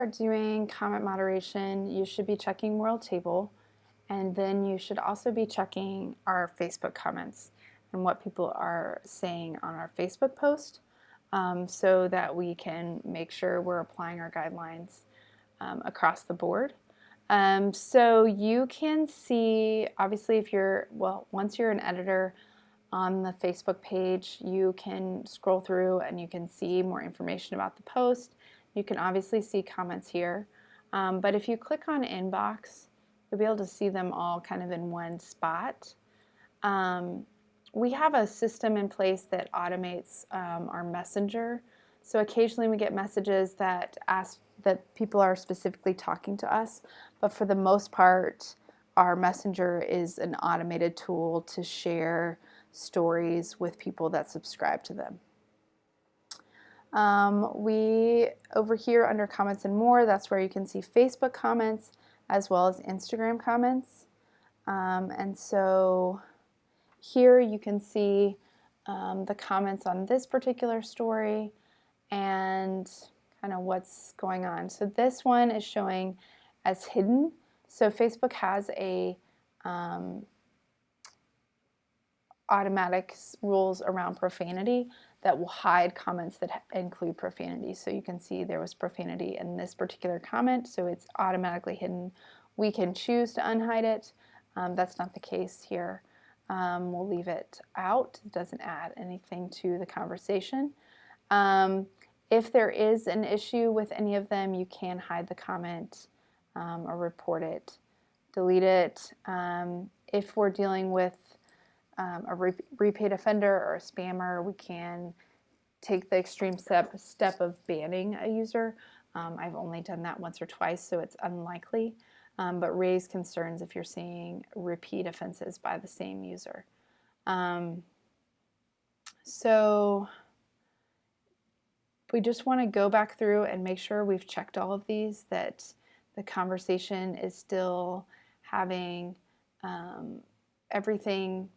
Are doing comment moderation, you should be checking World Table, and then you should also be checking our Facebook comments and what people are saying on our Facebook post, so that we can make sure we're applying our guidelines across the board. So you can see, obviously, once you're an editor on the Facebook page, you can scroll through and you can see more information about the post. You can obviously see comments here, but if you click on inbox, you'll be able to see them all kind of in one spot. We have a system in place that automates our messenger. So occasionally we get messages that ask that people are specifically talking to us, but for the most part, our messenger is an automated tool to share stories with people that subscribe to them. We over here under comments and more, that's where you can see Facebook comments as well as Instagram comments. And so here you can see the comments on this particular story and kind of what's going on. So this one is showing as hidden. So Facebook has a automatic rules around profanity that will hide comments that include profanity. So you can see there was profanity in this particular comment, so it's automatically hidden. We can choose to unhide it. That's not the case here. We'll leave it out. It doesn't add anything to the conversation. If there is an issue with any of them, you can hide the comment or report it, delete it. If we're dealing with a repeat offender or a spammer, we can take the extreme step of banning a user. I've only done that once or twice, so it's unlikely, but raise concerns if you're seeing repeat offenses by the same user. So we just want to go back through and make sure we've checked all of these, that the conversation is still having everything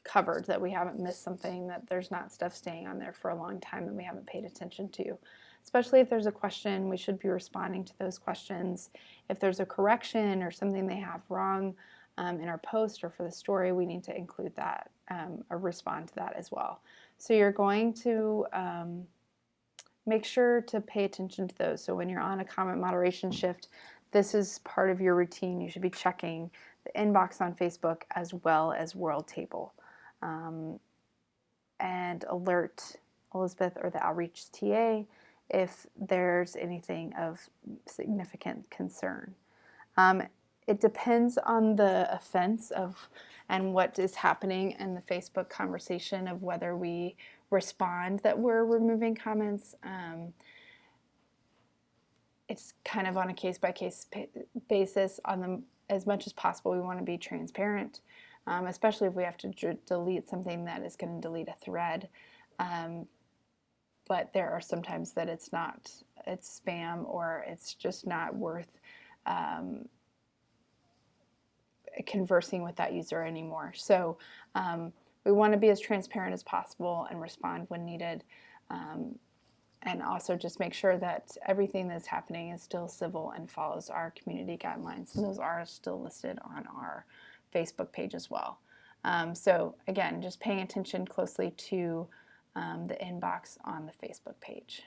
covered, that we haven't missed something, that there's not stuff staying on there for a long time that we haven't paid attention to. Especially if there's a question, we should be responding to those questions. If there's a correction or something they have wrong in our post or for the story, we need to include that or respond to that as well. So you're going to make sure to pay attention to those. So when you're on a comment moderation shift, this is part of your routine. You should be checking the inbox on Facebook as well as World Table. And alert Elizabeth or the outreach TA if there's anything of significant concern. It depends on the offense and what is happening in the Facebook conversation of whether we respond that we're removing comments. It's kind of on a case-by-case basis. As much as possible, we want to be transparent. Especially if we have to delete something that is going to delete a thread. But there are sometimes that it's spam, or it's just not worth conversing with that user anymore. So we want to be as transparent as possible and respond when needed. And also just make sure that everything that's happening is still civil and follows our community guidelines. And those are still listed on our Facebook page as well. So again, just paying attention closely to the inbox on the Facebook page.